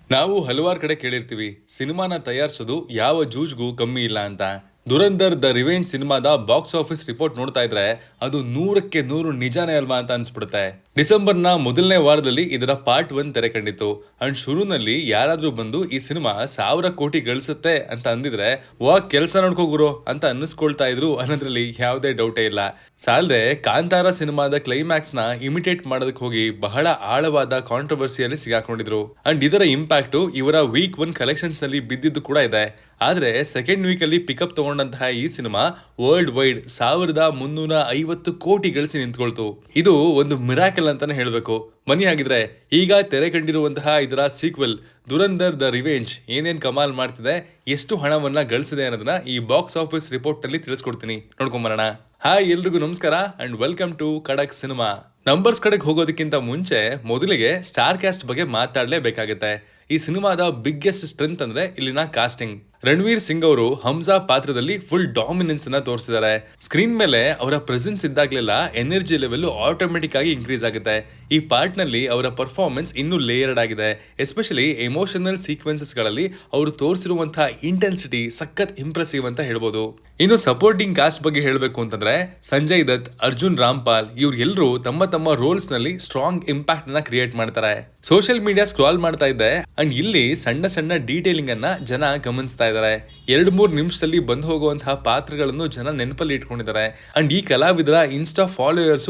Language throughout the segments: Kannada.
ನಾವು ಹಲವಾರು ಕಡೆ ಕೇಳಿರ್ತೀವಿ ಸಿನಿಮಾನ ತಯಾರಿಸೋದು ಯಾವ ಜೂಜ್ಗೂ ಕಮ್ಮಿ ಇಲ್ಲ ಅಂತ. ದುರಂಧರ್ ದ ರಿವೆಂಜ್ ಸಿನಿಮಾದ ಬಾಕ್ಸ್ ಆಫೀಸ್ ರಿಪೋರ್ಟ್ ನೋಡ್ತಾ ಇದ್ರೆ ಅದು 100ಕ್ಕೆ 100 ನಿಜಾನೇ ಅಲ್ವಾ ಅಂತ ಅನ್ಸ್ಬಿಡುತ್ತೆ. ಡಿಸೆಂಬರ್ನ ಮೊದಲನೇ ವಾರದಲ್ಲಿ ಇದರ ಪಾರ್ಟ್ 1 ತೆರೆ ಕಂಡಿತ್ತು. ಅಂಡ್ ಶುರುನಲ್ಲಿ ಯಾರಾದ್ರೂ ಬಂದು ಈ ಸಿನಿಮಾ 1000 ಕೋಟಿ ಗಳಿಸುತ್ತೆ ಅಂತ ಅಂದಿದ್ರೆ ವಾ ಕೆಲಸ ನೋಡ್ಕೋಗುರು ಅಂತ ಅನ್ನಿಸ್ಕೊಳ್ತಾ ಇದ್ರು ಅನ್ನೋದ್ರಲ್ಲಿ ಯಾವುದೇ ಡೌಟೇ ಇಲ್ಲ. ಸಾಲದೆ ಕಾಂತಾರ ಸಿನಿಮಾದ ಕ್ಲೈಮ್ಯಾಕ್ಸ್ ನ ಇಮಿಟೇಟ್ ಮಾಡೋದಕ್ಕೆ ಹೋಗಿ ಬಹಳ ಆಳವಾದ ಕಾಂಟ್ರವರ್ಸಿಯಲ್ಲಿ ಸಿಗಾಕೊಂಡಿದ್ರು. ಅಂಡ್ ಇದರ ಇಂಪ್ಯಾಕ್ಟ್ ಇವರ ವೀಕ್ 1 ಕಲೆಕ್ಷನ್ಸ್ ನಲ್ಲಿ ಬಿದ್ದಿದ್ದು ಕೂಡ ಇದೆ. ಆದ್ರೆ ಸೆಕೆಂಡ್ ವೀಕ್ ಅಲ್ಲಿ ಪಿಕಪ್ ತಗೊಂಡಂತಹ ಈ ಸಿನಿಮಾ ವರ್ಲ್ಡ್ ವೈಡ್ 1350 ಕೋಟಿ ಗಳಿಸಿ ನಿಂತ್ಕೊಳ್ತು. ಇದು ಒಂದು ಮಿರಾಕಲ್ ಅಂತಾನೆ ಹೇಳ್ಬೇಕು. ಬನ್ನಿ ಹಾಗಿದ್ರೆ ಈಗ ತೆರೆ ಕಂಡಿರುವಂತಹ ಇದರ ಸೀಕ್ವೆಲ್ ದುರಂಧರ್ ದ ರಿವೆಂಜ್ ಏನೇನ್ ಕಮಾಲ್ ಮಾಡ್ತಿದೆ, ಎಷ್ಟು ಹಣವನ್ನ ಗಳಿಸಿದೆ ಅನ್ನೋದನ್ನ ಈ ಬಾಕ್ಸ್ ಆಫೀಸ್ ರಿಪೋರ್ಟ್ ಅಲ್ಲಿ ತಿಳಿಸ್ಕೊಡ್ತೀನಿ, ನೋಡ್ಕೊಂಬರೋಣ. ಹಾಯ್ ಎಲ್ರಿಗೂ ನಮಸ್ಕಾರ ಅಂಡ್ ವೆಲ್ಕಮ್ ಟು ಖಡಕ್ ಸಿನಿಮಾ. ನಂಬರ್ಸ್ ಕಡೆಗೆ ಹೋಗೋದಕ್ಕಿಂತ ಮುಂಚೆ ಮೊದಲಿಗೆ ಸ್ಟಾರ್ ಕ್ಯಾಸ್ಟ್ ಬಗ್ಗೆ ಮಾತಾಡಲೇಬೇಕಾಗುತ್ತೆ. ಈ ಸಿನಿಮಾದ ಬಿಗ್ಗೆಸ್ಟ್ ಸ್ಟ್ರೆಂತ್ ಅಂದ್ರೆ ಇಲ್ಲಿನ ಕಾಸ್ಟಿಂಗ್. ರಣವೀರ್ ಸಿಂಗ್ ಅವರು ಹಂಸಾ ಪಾತ್ರದಲ್ಲಿ ಫುಲ್ ಡಾಮಿನೆನ್ಸ್ ಅನ್ನ ತೋರಿಸಿದ್ದಾರೆ. ಸ್ಕ್ರೀನ್ ಮೇಲೆ ಅವರ ಪ್ರೆಸೆನ್ಸ್ ಇದ್ದಾಗ್ಲೆಲ್ಲ ಎನರ್ಜಿ ಲೆವೆಲ್ ಆಟೋಮೆಟಿಕ್ ಆಗಿ ಇನ್ಕ್ರೀಸ್ ಆಗುತ್ತೆ. ಈ ಪಾರ್ಟ್ ನಲ್ಲಿ ಅವರ ಪರ್ಫಾರ್ಮೆನ್ಸ್ ಇನ್ನೂ ಲೇಯರ್ಡ್ ಆಗಿದೆ. ಎಸ್ಪೆಷಲಿ ಎಮೋಷನಲ್ ಸೀಕ್ವೆನ್ಸಸ್ ಗಳಲ್ಲಿ ಅವರು ತೋರಿಸಿರುವಂತಹ ಇಂಟೆನ್ಸಿಟಿ ಸಖತ್ ಇಂಪ್ರೆಸಿವ್ ಅಂತ ಹೇಳ್ಬೋದು. ಇನ್ನು ಸಪೋರ್ಟಿಂಗ್ ಕಾಸ್ಟ್ ಬಗ್ಗೆ ಹೇಳಬೇಕು ಅಂತಂದ್ರೆ ಸಂಜಯ್ ದತ್, ಅರ್ಜುನ್ ರಾಮ್ಪಾಲ್ ಇವ್ರು ಎಲ್ಲರೂ ತಮ್ಮ ತಮ್ಮ ರೋಲ್ಸ್ ನಲ್ಲಿ ಸ್ಟ್ರಾಂಗ್ ಇಂಪ್ಯಾಕ್ಟ್ ಅನ್ನ ಕ್ರಿಯೇಟ್ ಮಾಡ್ತಾರೆ. ಸೋಷಿಯಲ್ ಮೀಡಿಯಾ ಸ್ಕ್ರಾಲ್ ಮಾಡ್ತಾ ಇದ್ದೆ ಅಂಡ್ ಇಲ್ಲಿ ಸಣ್ಣ ಸಣ್ಣ ಡೀಟೇಲಿಂಗ್ ಅನ್ನ ಜನ ಗಮನಿಸ್ತಾ ಇದ್ದಾರೆ. 2-3 ನಿಮಿಷದಲ್ಲಿ ಬಂದು ಹೋಗುವಂತಹ ಪಾತ್ರಗಳನ್ನು ಜನ ನೆನಪಲ್ಲಿ ಇಟ್ಕೊಂಡಿದ್ದಾರೆ. ಅಂಡ್ ಈ ಕಲಾವಿದರ ಇನ್ಸ್ಟಾ ಫಾಲೋಯರ್ಸ್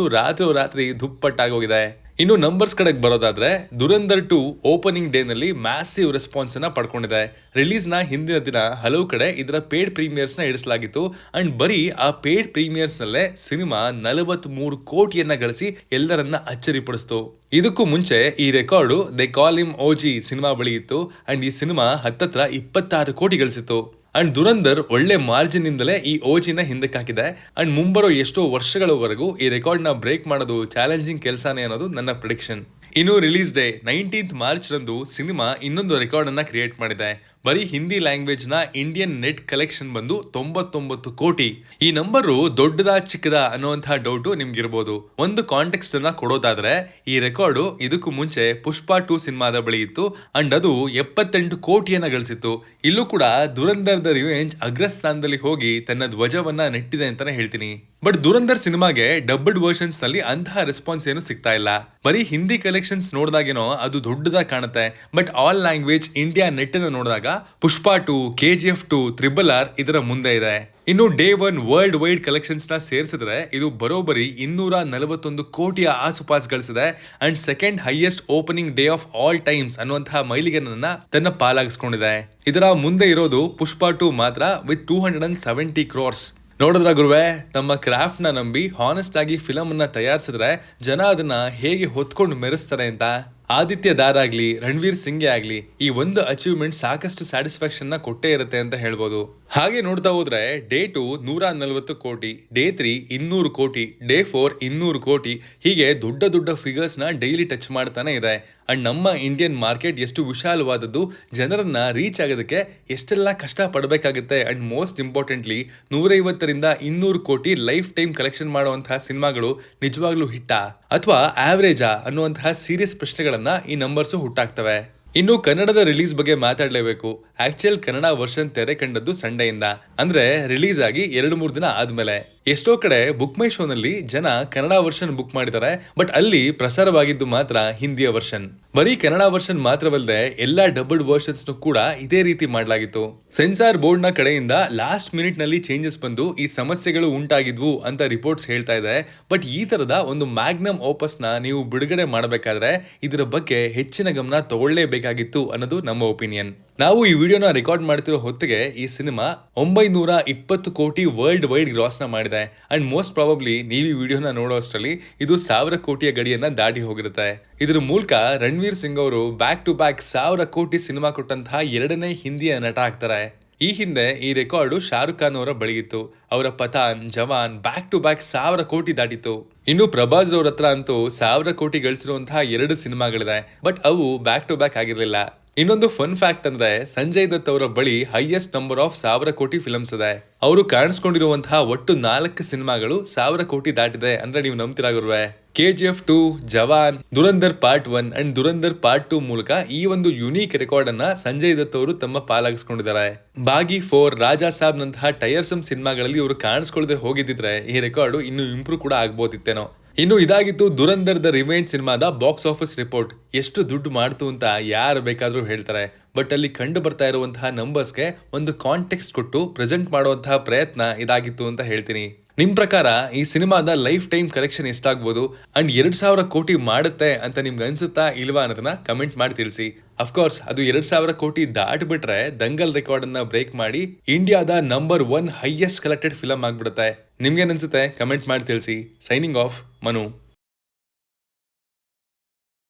ರಾತ್ರಿ ದುಪ್ಪಟ್ಟಾಗೋಗಿದೆ. ಇನ್ನು ನಂಬರ್ಸ್ ಕಡೆಗೆ ಬರೋದಾದ್ರೆ ದುರಂಧರ್ 2 ಓಪನಿಂಗ್ ಡೇ ನಲ್ಲಿ ಮ್ಯಾಸಿವ್ ರೆಸ್ಪಾನ್ಸ್ ಅನ್ನ ಪಡ್ಕೊಂಡಿದೆ. ರಿಲೀಸ್ ನ ಹಿಂದಿನ ದಿನ ಹಲವು ಕಡೆ ಇದರ ಪೇಡ್ ಪ್ರೀಮಿಯರ್ಸ್ ನ ಇಡಿಸಲಾಗಿತ್ತು. ಅಂಡ್ ಬರೀ ಆ ಪೇಡ್ ಪ್ರೀಮಿಯರ್ಸ್ ನಲ್ಲೇ ಸಿನಿಮಾ 43 ಕೋಟಿಯನ್ನ ಗಳಿಸಿ ಎಲ್ಲರನ್ನ ಅಚ್ಚರಿಪಡಿಸ್ತು. ಇದಕ್ಕೂ ಮುಂಚೆ ಈ ರೆಕಾರ್ಡು ದೆ ಕಾಲ್ ಹಿಮ್ ಓಜಿ ಸಿನಿಮಾ ಬಳಿ ಇತ್ತು. ಅಂಡ್ ಈ ಸಿನಿಮಾ ಹತ್ತತ್ರ 26 ಕೋಟಿ ಗಳಿಸಿತ್ತು. ಅಂಡ್ ದುರಂಧರ್ ಒಳ್ಳೆ ಮಾರ್ಜಿನ್ ಇಂದಲೇ ಈ ಓಜಿನ ಹಿಂದಕ್ಕೆ ಹಾಕಿದೆ. ಅಂಡ್ ಮುಂಬರೋ ಎಷ್ಟೋ ವರ್ಷಗಳವರೆಗೂ ಈ ರೆಕಾರ್ಡ್ ನ ಬ್ರೇಕ್ ಮಾಡೋದು ಚಾಲೆಂಜಿಂಗ್ ಕೆಲಸನೇ ಅನ್ನೋದು ನನ್ನ ಪ್ರಿಡಿಕ್ಷನ್. ಇನ್ನು ರಿಲೀಸ್ ಡೇ 19th ಮಾರ್ಚ್ ರಂದು ಸಿನಿಮಾ ಇನ್ನೊಂದು ರೆಕಾರ್ಡ್ ಅನ್ನ ಕ್ರಿಯೇಟ್ ಮಾಡಿದೆ. ಬರೀ ಹಿಂದಿ ಲ್ಯಾಂಗ್ವೇಜ್ ನ ಇಂಡಿಯನ್ ನೆಟ್ ಕಲೆಕ್ಷನ್ ಬಂದು 99 ಕೋಟಿ. ಈ ನಂಬರು ದೊಡ್ಡದಾ ಚಿಕ್ಕದ ಅನ್ನುವಂತಹ ಡೌಟ್ ನಿಮ್ಗಿರ್ಬೋದು. ಒಂದು ಕಾಂಟೆಕ್ಸ್ಟ್ ಅನ್ನ ಕೊಡೋದಾದ್ರೆ ಈ ರೆಕಾರ್ಡು ಇದಕ್ಕೂ ಮುಂಚೆ ಪುಷ್ಪಾ 2 ಸಿನಿಮಾದ ಬಳಿ ಇತ್ತು. ಅಂಡ್ ಅದು 78 ಕೋಟಿಯನ್ನ ಗಳಿಸಿತ್ತು. ಇಲ್ಲೂ ಕೂಡ ದುರಂಧರ್ ದ ರಿವೆಂಜ್ ಅಗ್ರಸ್ಥಾನದಲ್ಲಿ ಹೋಗಿ ತನ್ನ ಧ್ವಜವನ್ನ ನೆಟ್ಟಿದೆ ಅಂತಾನೆ ಹೇಳ್ತೀನಿ. ಬಟ್ ದುರಂಧರ್ ಸಿನಿಮಾಗೆ ಡಬ್ಬಡ್ ವರ್ಷನ್ಸ್ ನಲ್ಲಿ ಅಂತಹ ರೆಸ್ಪಾನ್ಸ್ ಏನು ಸಿಗ್ತಾ ಇಲ್ಲ. ಬರೀ ಹಿಂದಿ ಕಲೆಕ್ಷನ್ಸ್ ನೋಡಿದಾಗೇನೋ ಅದು ದೊಡ್ಡದಾಗಿ ಕಾಣುತ್ತೆ. But all language India net ಅನ್ನು ನೋಡಿದಾಗ ಪುಷ್ಪಾ 2, KGF 2, RRR ಇದರ ಮುಂದೆ ಇದೆ. ಇನ್ನು ಡೇ 1 ವರ್ಲ್ಡ್ ವೈಡ್ ಕಲೆಕ್ಷನ್ಸ್ ನ ಸೇರಿಸಿದ್ರೆ ಇದು ಬರೋಬರಿ 241 ಕೋಟಿಯ ಆಸುಪಾಸ್ ಗಳಿಸಿದೆ. And second highest opening day of all times ಅನ್ನುವಂತಹ ಮೈಲಿಗನ್ನ ತನ್ನ ಪಾಲಾಗಿಸ್ಕೊಂಡಿದೆ. ಇದರ ಮುಂದೆ ಇರೋದು ಪುಷ್ಪಾ 2 ಮಾತ್ರ ವಿತ್ 270 crores. ನೋಡಿದ್ರ ಗುರುವೆ, ತಮ್ಮ ಕ್ರಾಫ್ಟ್ ನ ನಂಬಿ ಹಾನೆಸ್ಟ್ ಆಗಿ ಫಿಲಮ್ ಅನ್ನ ತಯಾರಿಸಿದ್ರೆ ಜನ ಅದನ್ನ ಹೇಗೆ ಹೊತ್ಕೊಂಡು ಮೆರೆಸ್ತಾರೆ ಅಂತ. ಆದಿತ್ಯ ದಾರ್ ಆಗ್ಲಿ, ರಣವೀರ್ ಸಿಂಗ್ ಆಗ್ಲಿ ಈ ಒಂದು ಅಚೀವ್ಮೆಂಟ್ ಸಾಕಷ್ಟು ಸ್ಯಾಟಿಸ್ಫ್ಯಾಕ್ಷನ್ ನ ಕೊಟ್ಟೇ ಇರುತ್ತೆ ಅಂತ ಹೇಳ್ಬೋದು. ಹಾಗೆ ನೋಡ್ತಾ ಹೋದ್ರೆ ಡೇ 2 140 ಕೋಟಿ, ಡೇ 3 200 ಕೋಟಿ, ಡೇ 4 200 ಕೋಟಿ, ಹೀಗೆ ದೊಡ್ಡ ದೊಡ್ಡ ಫಿಗರ್ಸ್ ನ ಡೈಲಿ ಟಚ್ ಮಾಡ್ತಾನೆ ಇದೆ. ಅಂಡ್ ನಮ್ಮ ಇಂಡಿಯನ್ ಮಾರ್ಕೆಟ್ ಎಷ್ಟು ವಿಶಾಲವಾದದ್ದು, ಜನರನ್ನ ರೀಚ್ ಆಗೋದಕ್ಕೆ ಎಷ್ಟೆಲ್ಲ ಕಷ್ಟ ಪಡಬೇಕಾಗುತ್ತೆ. ಅಂಡ್ ಮೋಸ್ಟ್ ಇಂಪಾರ್ಟೆಂಟ್ಲಿ 150ರಿಂದ 200 ಕೋಟಿ ಲೈಫ್ ಟೈಮ್ ಕಲೆಕ್ಷನ್ ಮಾಡುವಂತಹ ಸಿನಿಮಾಗಳು ನಿಜವಾಗ್ಲೂ ಹಿಟ್ಟಾ ಅಥವಾ ಆವರೇಜಾ ಅನ್ನುವಂತಹ ಸೀರಿಯಸ್ ಪ್ರಶ್ನೆಗಳನ್ನ ಈ ನಂಬರ್ಸ್ ಹುಟ್ಟಾಕ್ತವೆ. ಇನ್ನು ಕನ್ನಡದ ರಿಲೀಸ್ ಬಗ್ಗೆ ಮಾತಾಡಲೇಬೇಕು. ಆಕ್ಚುಯಲ್ ಕನ್ನಡ ವರ್ಷನ್ ತೆರೆ ಕಂಡದ್ದು ಸಂಡೆಯಿಂದ, ಅಂದ್ರೆ ರಿಲೀಸ್ ಆಗಿ 2-3 ದಿನ ಆದ್ಮೇಲೆ. ಎಷ್ಟೋ ಕಡೆ ಬುಕ್ ಮೈ ಶೋ ನಲ್ಲಿ ಜನ ಕನ್ನಡ ವರ್ಷನ್ ಬುಕ್ ಮಾಡಿದ್ದಾರೆ. ಬಟ್ ಅಲ್ಲಿ ಪ್ರಸಾರವಾಗಿದ್ದು ಮಾತ್ರ ಹಿಂದಿಯ ವರ್ಷನ್. ಬರೀ ಕನ್ನಡ ವರ್ಷನ್ ಮಾತ್ರವಲ್ಲದೆ ಎಲ್ಲಾ ಡಬ್ಬಡ್ ವರ್ಷನ್ಸ್ ಕೂಡ ಇದೇ ರೀತಿ ಮಾಡಲಾಗಿತ್ತು. ಸೆನ್ಸಾರ್ ಬೋರ್ಡ್ ನ ಕಡೆಯಿಂದ ಲಾಸ್ಟ್ ಮಿನಿಟ್ ನಲ್ಲಿ ಚೇಂಜಸ್ ಬಂದು ಈ ಸಮಸ್ಯೆಗಳು ಉಂಟಾಗಿದ್ವು ಅಂತ ರಿಪೋರ್ಟ್ಸ್ ಹೇಳ್ತಾ ಇದೆ. ಬಟ್ ಈ ತರದ ಒಂದು ಮ್ಯಾಗ್ನಮ್ ಓಪಸ್ ನ ನೀವು ಬಿಡುಗಡೆ ಮಾಡಬೇಕಾದ್ರೆ ಇದರ ಬಗ್ಗೆ ಹೆಚ್ಚಿನ ಗಮನ ತಗೊಳ್ಳೇಬೇಕಾಗಿತ್ತು ಅನ್ನೋದು ನಮ್ಮ ಒಪಿನಿಯನ್. ನಾವು ಈ ವಿಡಿಯೋನ ರೆಕಾರ್ಡ್ ಮಾಡ್ತಿರೋ ಹೊತ್ತಿಗೆ ಈ ಸಿನಿಮಾ 920 ಕೋಟಿ ವರ್ಲ್ಡ್ ವೈಡ್ ಗ್ರಾಸ್ ನ ಮಾಡಿದೆ. ಅಂಡ್ ಮೋಸ್ಟ್ ಪ್ರಾಬಬ್ಲಿ ನೀವು ಈ ವಿಡಿಯೋನ ನೋಡೋ ಅಷ್ಟರಲ್ಲಿ ಇದು 1000 ಕೋಟಿಯ ಗಡಿಯನ್ನ ದಾಟಿ ಹೋಗಿರುತ್ತೆ. ಇದರ ಮೂಲಕ ರಣವೀರ್ ಸಿಂಗ್ ಅವರು ಬ್ಯಾಕ್ ಟು ಬ್ಯಾಕ್ 1000 ಕೋಟಿ ಸಿನಿಮಾ ಕೊಟ್ಟಂತಹ 2ನೇ ಹಿಂದಿಯ ನಟ ಆಗ್ತಾರೆ. ಈ ಹಿಂದೆ ಈ ರೆಕಾರ್ಡು ಶಾರುಖ್ ಖಾನ್ ಅವರ ಬಳಿಯಿತ್ತು. ಅವರ ಪಠಾನ್, ಜವಾನ್ ಬ್ಯಾಕ್ ಟು ಬ್ಯಾಕ್ 1000 ಕೋಟಿ ದಾಟಿತ್ತು. ಇನ್ನು ಪ್ರಭಾಸ್ ಅವ್ರ ಹತ್ರ ಅಂತೂ 1000 ಕೋಟಿ ಗಳಿಸಿರುವಂತಹ 2 ಸಿನಿಮಾಗಳಿದೆ. ಬಟ್ ಅವು ಬ್ಯಾಕ್ ಟು ಬ್ಯಾಕ್ ಆಗಿರಲಿಲ್ಲ. ಇನ್ನೊಂದು ಫನ್ ಫ್ಯಾಕ್ಟ್ ಅಂದ್ರೆ ಸಂಜಯ್ ದತ್ ಅವರ ಬಳಿ ಹೈಯೆಸ್ಟ್ ನಂಬರ್ ಆಫ್ 1000 ಕೋಟಿ ಫಿಲ್ಮ್ಸ್ ಇದೆ. ಅವರು ಕಾಣಿಸ್ಕೊಂಡಿರುವಂತಹ ಒಟ್ಟು 4 ಸಿನಿಮಾಗಳು 1000 ಕೋಟಿ ದಾಟಿದೆ ಅಂದ್ರೆ ನೀವು ನಂಬ್ತಿರಾ ಗುರುವೆ? KGF 2, Jawan, Dhurandhar part 1 and Dhurandhar part 2 ಮೂಲಕ ಈ ಒಂದು ಯುನೀಕ್ ರೆಕಾರ್ಡ್ ಅನ್ನ ಸಂಜಯ್ ದತ್ ಅವರು ತಮ್ಮ ಪಾಲಾಗಿಸ್ಕೊಂಡಿದ್ದಾರೆ. ಬಾಗಿ 4, ರಾಜಾ ಸಾಬ್ ನಂತಹ ಟೈರ್ಸಮ್ ಸಿನಿಮಾಗಳಲ್ಲಿ ಇವರು ಕಾಣಿಸ್ಕೊಳ್ಳದೆ ಹೋಗಿದ್ದಿದ್ರೆ ಈ ರೆಕಾರ್ಡ್ ಇನ್ನು ಇಂಪ್ರೂವ್ ಕೂಡ ಆಗ್ಬೋದಿತ್ತೇನೋ. ಇನ್ನು ಇದಾಗಿತ್ತು ದುರಂಧರ್ ದ ರಿವೆಂಜ್ ಸಿನಿಮಾದ ಬಾಕ್ಸ್ ಆಫೀಸ್ ರಿಪೋರ್ಟ್. ಎಷ್ಟು ದುಡ್ಡು ಮಾಡ್ತು ಅಂತ ಯಾರು ಬೇಕಾದ್ರೂ ಹೇಳ್ತಾರೆ, ಬಟ್ ಅಲ್ಲಿ ಕಂಡು ಬರ್ತಾ ಇರುವಂತಹ ನಂಬರ್ಸ್ಗೆ ಒಂದು ಕಾಂಟೆಕ್ಸ್ಟ್ ಕೊಟ್ಟು ಪ್ರೆಸೆಂಟ್ ಮಾಡುವಂತಹ ಪ್ರಯತ್ನ ಇದಾಗಿತ್ತು ಅಂತ ಹೇಳ್ತೀನಿ. ನಿಮ್ ಪ್ರಕಾರ ಈ ಸಿನಿಮಾದ ಲೈಫ್ ಟೈಮ್ ಕಲೆಕ್ಷನ್ ಎಷ್ಟಾಗ್ಬೋದು ಅಂಡ್ 2,000 ಕೋಟಿ ಮಾಡುತ್ತೆ ಅಂತ ನಿಮ್ಗೆ ಅನ್ಸುತ್ತಾ ಇಲ್ವಾ ಅನ್ನೋದನ್ನ ಕಮೆಂಟ್ ಮಾಡಿ ತಿಳಿಸಿ. ಅಫ್ಕೋರ್ಸ್ ಅದು 2,000 ಕೋಟಿ ದಾಟ್ಬಿಟ್ರೆ ದಂಗಲ್ ರೆಕಾರ್ಡ್ ಅನ್ನ ಬ್ರೇಕ್ ಮಾಡಿ ಇಂಡಿಯಾದ ನಂಬರ್ 1 ಹೈಯೆಸ್ಟ್ ಕಲೆಕ್ಟೆಡ್ ಫಿಲಮ್ ಆಗ್ಬಿಡುತ್ತೆ. ನಿಮ್ಗೇನ್ ಅನ್ಸುತ್ತೆ ಕಮೆಂಟ್ ಮಾಡಿ ತಿಳಿಸಿ. Signing off, Manu.